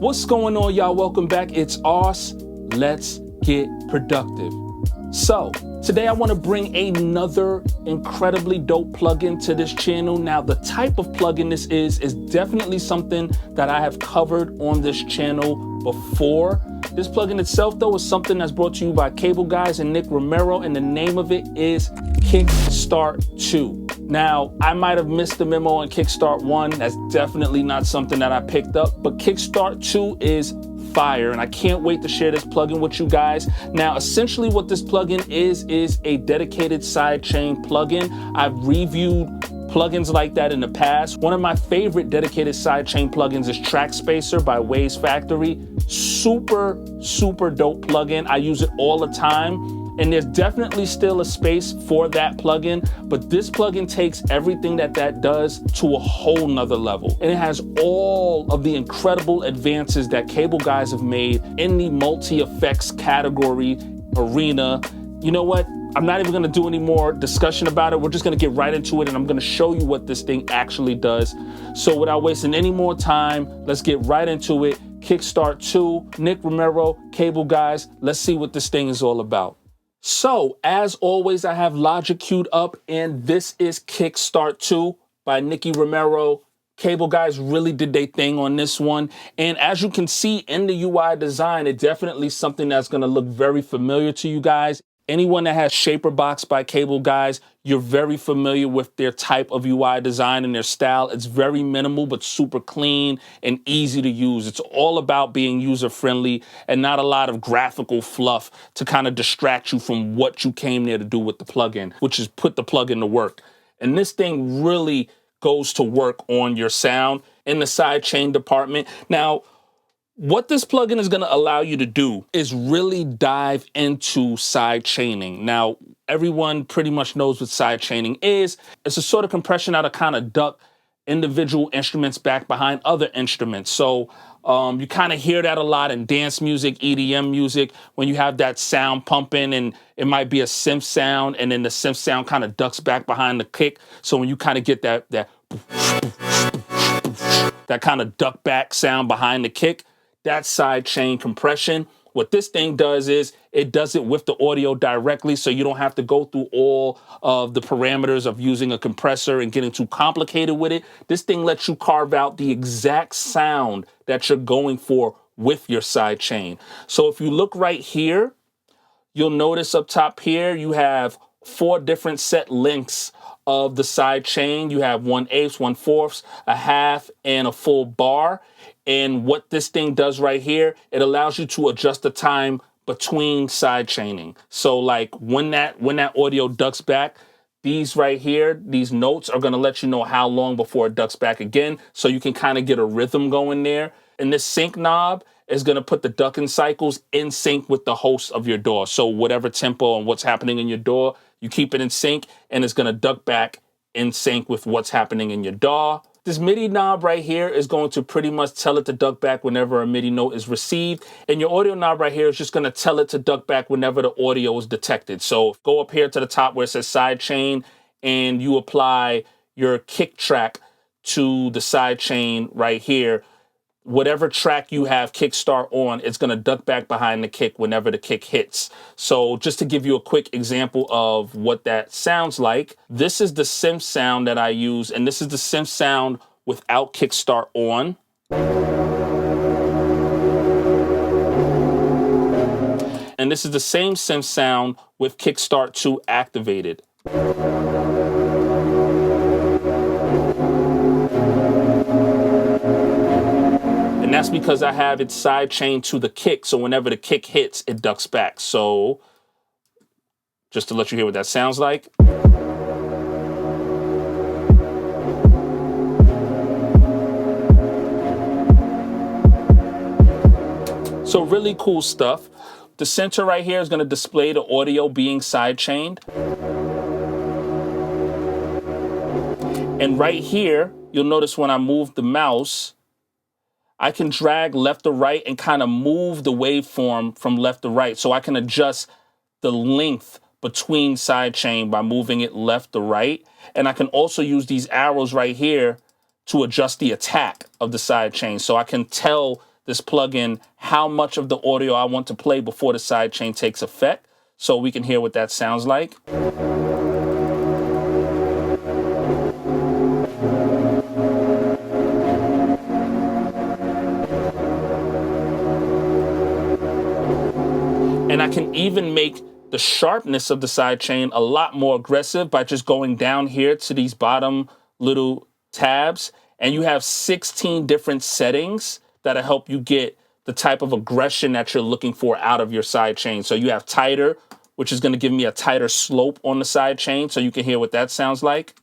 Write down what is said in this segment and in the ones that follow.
What's going on, y'all? Welcome back. It's Ars. Let's get productive. So today I want to bring another incredibly dope plugin to this channel. Now, the type of plugin this is definitely something that I have covered on this channel before. This plugin itself, though, is something that's brought to you by Cableguys and Nicky Romero, and the name of it is Kickstart 2. Now, I might have missed the memo on Kickstart 1. That's definitely not something that I picked up, but Kickstart 2 is fire, and I can't wait to share this plugin with you guys. Now, essentially what this plugin is a dedicated sidechain plugin. I've reviewed plugins like that in the past. One of my favorite dedicated sidechain plugins is Track Spacer by Waves Factory. Super dope plugin. I use it all the time. And there's definitely still a space for that plugin, but this plugin takes everything that does to a whole nother level. And it has all of the incredible advances that Cableguys have made in the multi-effects category arena. You know what? I'm not even gonna do any more discussion about it. We're just gonna get right into it, and I'm gonna show you what this thing actually does. So without wasting any more time, let's get right into it. Kickstart 2, Nicky Romero, Cableguys. Let's see what this thing is all about. So, as always, I have Logic queued up, and this is Kickstart 2 by Nicky Romero. Cableguys really did their thing on this one. And as you can see in the UI design, it's definitely something that's going to look very familiar to you guys. Anyone that has Shaperbox by Cableguys, you're very familiar with their type of UI design and their style. It's very minimal, but super clean and easy to use. It's all about being user-friendly and not a lot of graphical fluff to kind of distract you from what you came there to do with the plugin, which is put the plugin to work. And this thing really goes to work on your sound in the sidechain department. Now, what this plugin is going to allow you to do is really dive into sidechaining. Now, everyone pretty much knows what sidechaining is. It's a sort of compression out to kind of duck individual instruments back behind other instruments. So you kind of hear that a lot in dance music, EDM music, when you have that sound pumping, and it might be a synth sound, and then the synth sound kind of ducks back behind the kick. So when you kind of get that kind of duck back sound behind the kick, that's sidechain compression. What this thing does is it does it with the audio directly, so you don't have to go through all of the parameters of using a compressor and getting too complicated with it. This thing lets you carve out the exact sound that you're going for with your sidechain. So if you look right here, you'll notice up top here, you have 4 different set lengths of the sidechain. You have 1/8, 1/4, a half, and a full bar. And what this thing does right here, it allows you to adjust the time between sidechaining. So like when that audio ducks back, these right here, these notes are gonna let you know how long before it ducks back again, so you can kind of get a rhythm going there. And this sync knob is gonna put the ducking cycles in sync with the host of your DAW. So whatever tempo and what's happening in your DAW, you keep it in sync, and it's gonna duck back in sync with what's happening in your DAW. This MIDI knob right here is going to pretty much tell it to duck back whenever a MIDI note is received. And your audio knob right here is just going to tell it to duck back whenever the audio is detected. So go up here to the top where it says sidechain, and you apply your kick track to the sidechain right here. Whatever track you have Kickstart on, it's going to duck back behind the kick whenever the kick hits. So just to give you a quick example of what that sounds like, this is the synth sound that I use, and this is the synth sound without Kickstart on. And this is the same synth sound with Kickstart 2 activated. And that's because I have it sidechained to the kick, so whenever the kick hits, it ducks back. So just to let you hear what that sounds like. So really cool stuff. The center right here is going to display the audio being sidechained. And right here, you'll notice when I move the mouse, I can drag left to right and kind of move the waveform from left to right. So I can adjust the length between sidechain by moving it left to right. And I can also use these arrows right here to adjust the attack of the sidechain. So I can tell this plugin how much of the audio I want to play before the sidechain takes effect, so we can hear what that sounds like. And I can even make the sharpness of the sidechain a lot more aggressive by just going down here to these bottom little tabs. And you have 16 different settings that'll help you get the type of aggression that you're looking for out of your sidechain. So you have tighter, which is going to give me a tighter slope on the sidechain, so you can hear what that sounds like.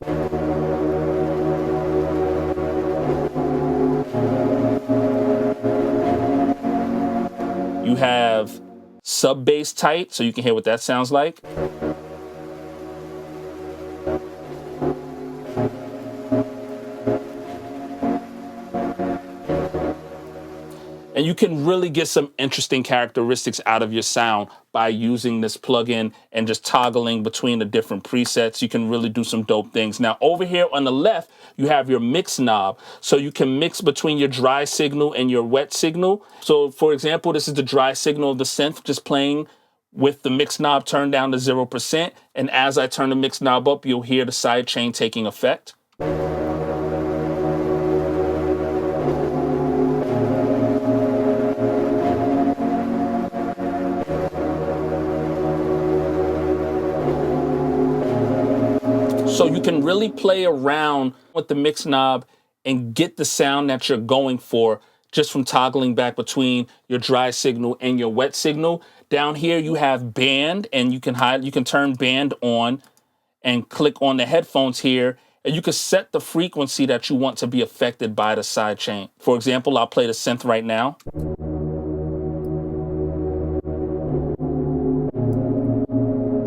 You have sub bass tight, so you can hear what that sounds like. And you can really get some interesting characteristics out of your sound by using this plugin and just toggling between the different presets. You can really do some dope things. Now, over here on the left, you have your mix knob. So you can mix between your dry signal and your wet signal. So for example, this is the dry signal of the synth just playing with the mix knob turned down to 0%. And as I turn the mix knob up, you'll hear the sidechain taking effect. So you can really play around with the mix knob and get the sound that you're going for just from toggling back between your dry signal and your wet signal. Down here you have band, and you can turn band on and click on the headphones here, and you can set the frequency that you want to be affected by the sidechain. For example, I'll play the synth right now.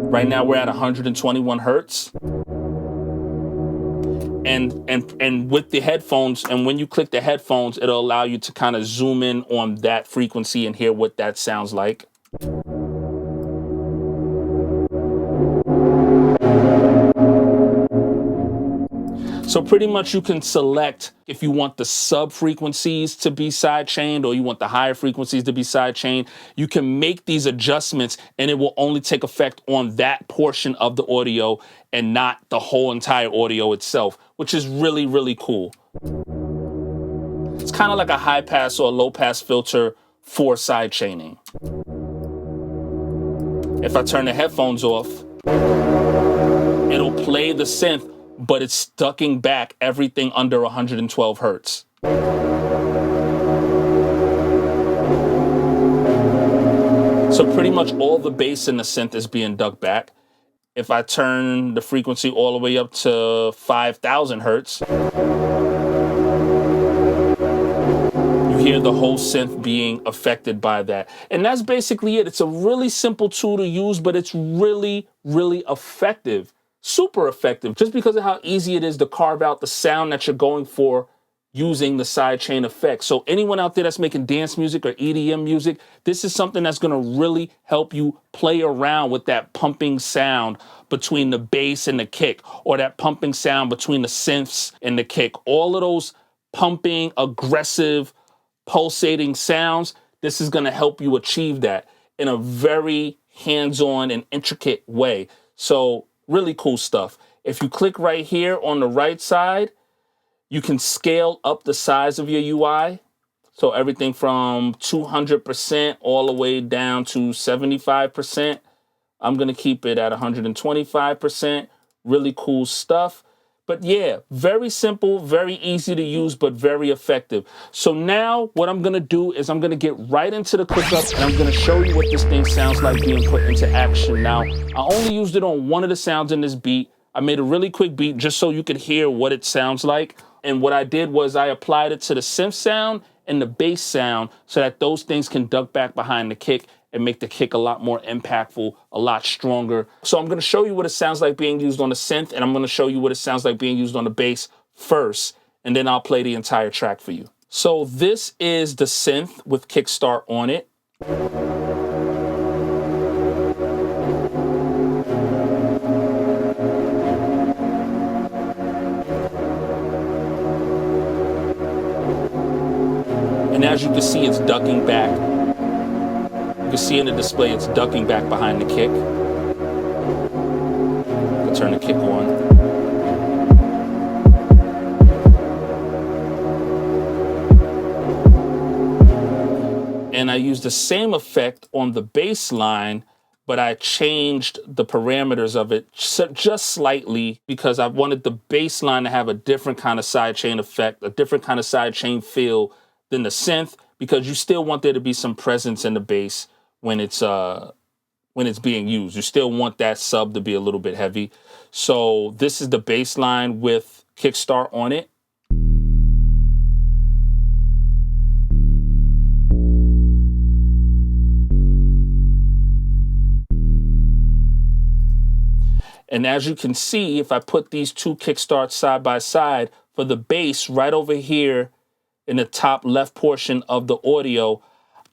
Right now we're at 121 hertz. And with the headphones, and when you click the headphones, it'll allow you to kind of zoom in on that frequency and hear what that sounds like. So pretty much you can select if you want the sub frequencies to be sidechained or you want the higher frequencies to be sidechained. You can make these adjustments and it will only take effect on that portion of the audio and not the whole entire audio itself, which is really, really cool. It's kind of like a high pass or a low pass filter for sidechaining. If I turn the headphones off, it'll play the synth, but it's ducking back everything under 112 hertz. So pretty much all the bass in the synth is being ducked back. If I turn the frequency all the way up to 5,000 hertz, you hear the whole synth being affected by that. And that's basically it. It's a really simple tool to use, but it's really, really effective. Super effective, just because of how easy it is to carve out the sound that you're going for using the sidechain effect. So anyone out there that's making dance music or EDM music, this is something that's going to really help you play around with that pumping sound between the bass and the kick, or that pumping sound between the synths and the kick. All of those pumping, aggressive, pulsating sounds, this is going to help you achieve that in a very hands-on and intricate way. So really cool stuff. If you click right here on the right side, you can scale up the size of your UI. So everything from 200% all the way down to 75%. I'm going to keep it at 125%. Really cool stuff. But yeah, very simple, very easy to use, but very effective. So now what I'm going to do is I'm going to get right into the ClickUp, and I'm going to show you what this thing sounds like being put into action. Now, I only used it on one of the sounds in this beat. I made a really quick beat just so you could hear what it sounds like. And what I did was I applied it to the synth sound and the bass sound so that those things can duck back behind the kick and make the kick a lot more impactful, a lot stronger. So I'm going to show you what it sounds like being used on the synth, and I'm going to show you what it sounds like being used on the bass first, and then I'll play the entire track for you. So this is the synth with Kickstart on it. And as you can see, it's ducking back. You can see in the display, it's ducking back behind the kick. I'll turn the kick on. And I used the same effect on the bass line, but I changed the parameters of it just slightly because I wanted the bass line to have a different kind of sidechain effect, a different kind of sidechain feel than the synth, because you still want there to be some presence in the bass when it's being used. You still want that sub to be a little bit heavy. So this is the bass line with Kickstart on it. And as you can see, if I put these two Kickstarts side by side, for the bass right over here in the top left portion of the audio,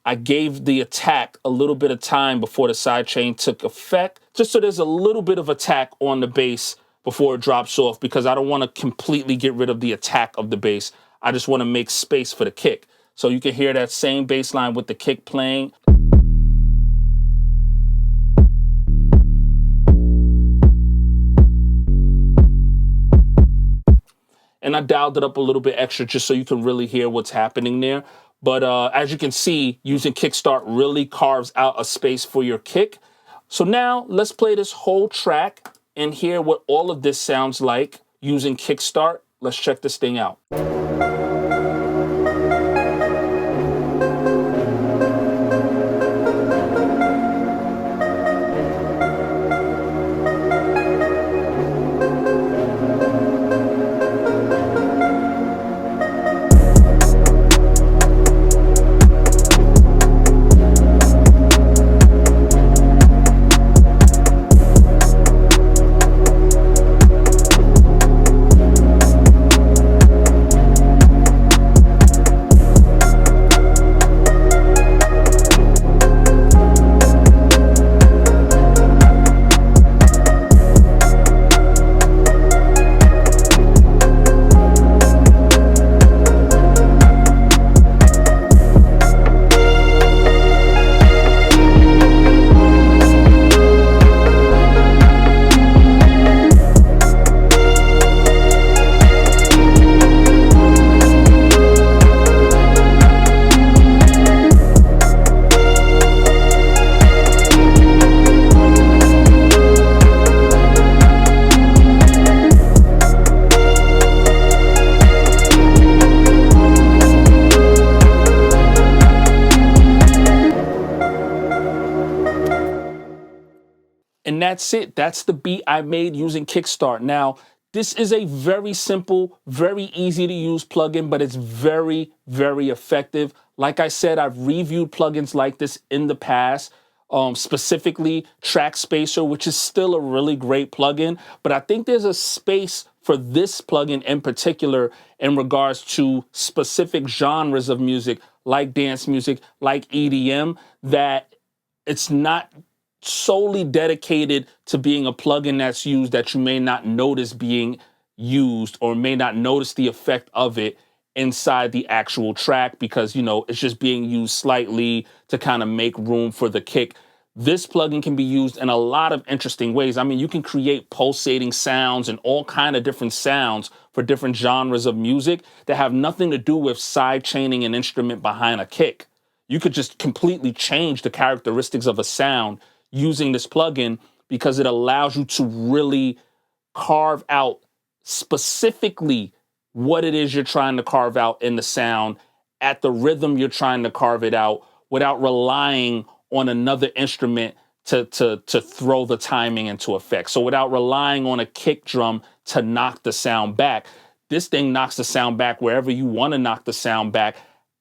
I gave the attack a little bit of time before the sidechain took effect, just so there's a little bit of attack on the bass before it drops off, because I don't want to completely get rid of the attack of the bass. I just want to make space for the kick. So you can hear that same bass line with the kick playing. And I dialed it up a little bit extra just so you can really hear what's happening there. But as you can see, using Kickstart really carves out a space for your kick. So now let's play this whole track and hear what all of this sounds like using Kickstart. Let's check this thing out. And that's it. That's the beat I made using Kickstart. Now, this is a very simple, very easy to use plugin, but it's very, very effective. Like I said, I've reviewed plugins like this in the past, specifically Track Spacer, which is still a really great plugin. But I think there's a space for this plugin in particular in regards to specific genres of music, like dance music, like EDM, that it's not solely dedicated to being a plugin that's used that you may not notice being used or may not notice the effect of it inside the actual track because, you know, it's just being used slightly to kind of make room for the kick. This plugin can be used in a lot of interesting ways. I mean, you can create pulsating sounds and all kind of different sounds for different genres of music that have nothing to do with side chaining an instrument behind a kick. You could just completely change the characteristics of a sound using this plugin because it allows you to really carve out specifically what it is you're trying to carve out in the sound at the rhythm you're trying to carve it out without relying on another instrument to throw the timing into effect. So without relying on a kick drum to knock the sound back, this thing knocks the sound back wherever you want to knock the sound back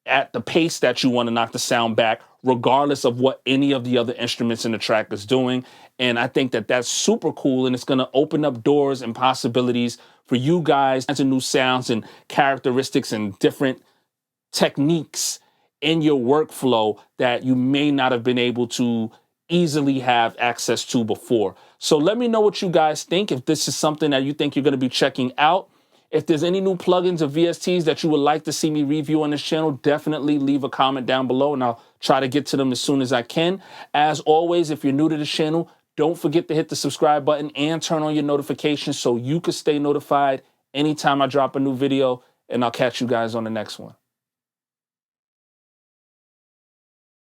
at the pace that you want to knock the sound back, regardless of what any of the other instruments in the track is doing. And I think that that's super cool, and it's going to open up doors and possibilities for you guys and new sounds and characteristics and different techniques in your workflow that you may not have been able to easily have access to before. So let me know what you guys think, if this is something that you think you're going to be checking out. If there's any new plugins or VSTs that you would like to see me review on this channel, definitely leave a comment down below and I'll try to get to them as soon as I can. As always, if you're new to this channel, don't forget to hit the subscribe button and turn on your notifications so you can stay notified anytime I drop a new video, and I'll catch you guys on the next one.